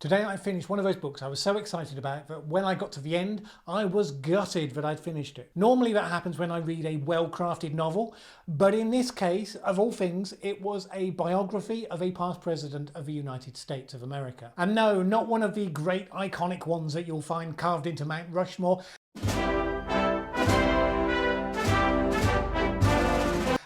Today I finished one of those books I was so excited about that when I got to the end, I was gutted that I'd finished it. Normally that happens when I read a well-crafted novel, but in this case, of all things, it was a biography of a past president of the United States of America. And no, not one of the great iconic ones that you'll find carved into Mount Rushmore.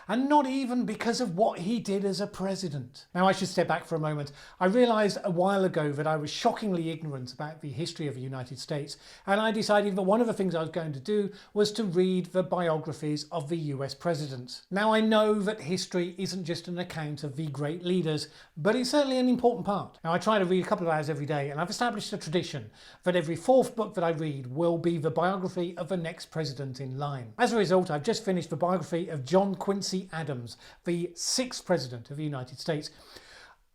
And not even because of what he did as a president. Now I should step back for a moment. I realised a while ago that I was shockingly ignorant about the history of the United States, and I decided that one of the things I was going to do was to read the biographies of the US presidents. Now I know that history isn't just an account of the great leaders, but it's certainly an important part. Now I try to read a couple of hours every day, and I've established a tradition that every fourth book that I read will be the biography of the next president in line. As a result, I've just finished the biography of John Quincy Adams, the 6th President of the United States.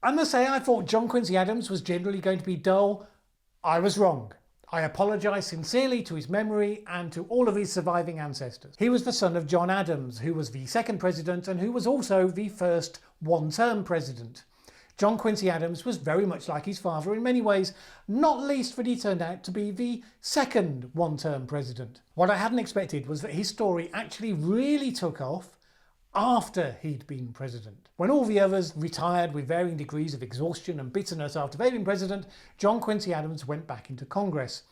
I must say I thought John Quincy Adams was generally going to be dull. I was wrong. I apologise sincerely to his memory and to all of his surviving ancestors. He was the son of John Adams, who was the 2nd President and who was also the first one-term President. John Quincy Adams was very much like his father in many ways, not least that he turned out to be the 2nd one-term President. What I hadn't expected was that his story actually really took off after he'd been president. When all the others retired with varying degrees of exhaustion and bitterness after they'd been president, John Quincy Adams went back into Congress.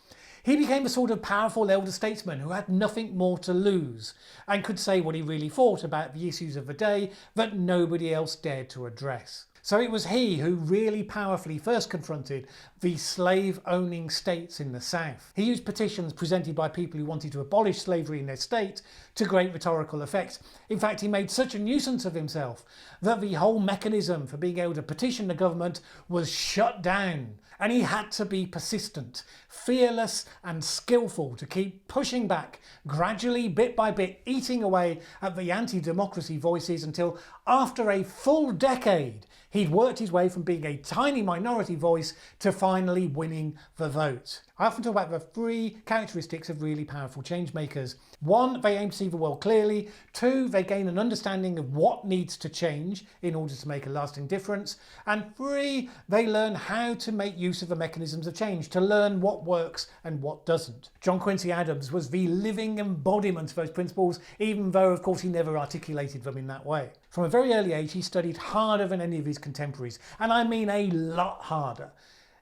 He became a sort of powerful elder statesman who had nothing more to lose and could say what he really thought about the issues of the day that nobody else dared to address. So it was he who really powerfully first confronted the slave-owning states in the South. He used petitions presented by people who wanted to abolish slavery in their state to great rhetorical effect. In fact, he made such a nuisance of himself that the whole mechanism for being able to petition the government was shut down. And he had to be persistent, fearless and skillful to keep pushing back, gradually, bit by bit, eating away at the anti-democracy voices until after a full decade, he'd worked his way from being a tiny minority voice to finally winning the vote. I often talk about the 3 characteristics of really powerful changemakers. 1, they aim to see the world clearly. 2, they gain an understanding of what needs to change in order to make a lasting difference. And 3, they learn how to make use of the mechanisms of change, to learn what works and what doesn't. John Quincy Adams was the living embodiment of those principles, even though of course he never articulated them in that way. From a very early age he studied harder than any of his contemporaries, and I mean a lot harder.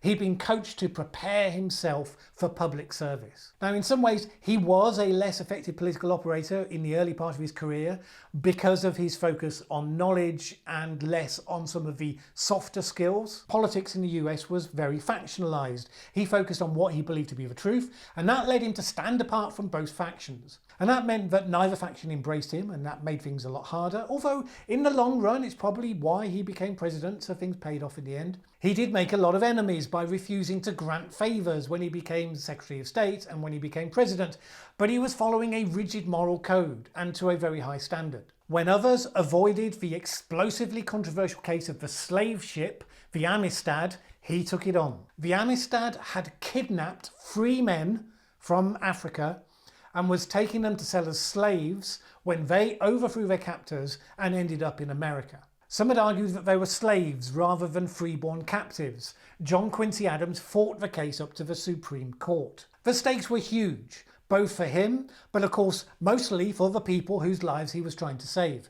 He'd been coached to prepare himself for public service. Now, in some ways, he was a less effective political operator in the early part of his career because of his focus on knowledge and less on some of the softer skills. Politics in the US was very factionalised. He focused on what he believed to be the truth, and that led him to stand apart from both factions. And that meant that neither faction embraced him, and that made things a lot harder, although in the long run it's probably why he became president, so things paid off in the end. He did make a lot of enemies by refusing to grant favours when he became Secretary of State and when he became president, but he was following a rigid moral code and to a very high standard. When others avoided the explosively controversial case of the slave ship, the Amistad, he took it on. The Amistad had kidnapped 3 men from Africa and was taking them to sell as slaves when they overthrew their captors and ended up in America. Some had argued that they were slaves rather than freeborn captives. John Quincy Adams fought the case up to the Supreme Court. The stakes were huge, both for him, but of course mostly for the people whose lives he was trying to save.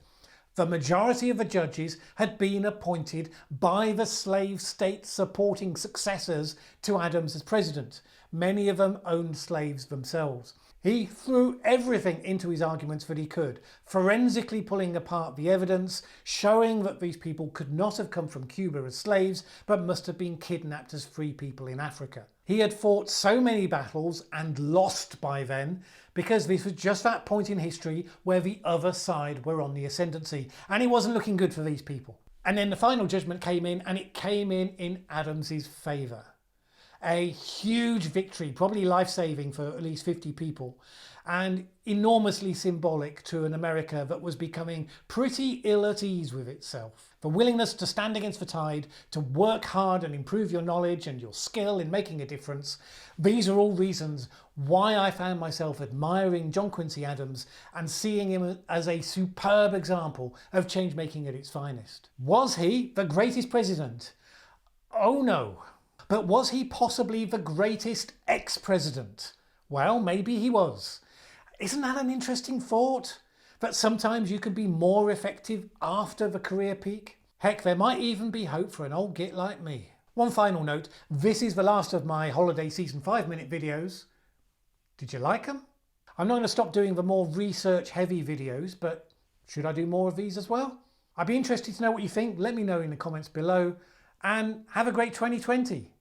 The majority of the judges had been appointed by the slave states supporting successors to Adams as president. Many of them owned slaves themselves. He threw everything into his arguments that he could, forensically pulling apart the evidence, showing that these people could not have come from Cuba as slaves, but must have been kidnapped as free people in Africa. He had fought so many battles and lost by then, because this was just that point in history where the other side were on the ascendancy, and it wasn't looking good for these people. And then the final judgment came in, and it came in Adams's favour. A huge victory, probably life-saving for at least 50 people, and enormously symbolic to an America that was becoming pretty ill at ease with itself. The willingness to stand against the tide, to work hard and improve your knowledge and your skill in making a difference, these are all reasons why I found myself admiring John Quincy Adams and seeing him as a superb example of change-making at its finest. Was he the greatest president? Oh no. But was he possibly the greatest ex-president? Well, maybe he was. Isn't that an interesting thought? That sometimes you can be more effective after the career peak? Heck, there might even be hope for an old git like me. One final note, this is the last of my holiday season 5-minute videos. Did you like them? I'm not going to stop doing the more research heavy videos, but should I do more of these as well? I'd be interested to know what you think. Let me know in the comments below, and have a great 2020.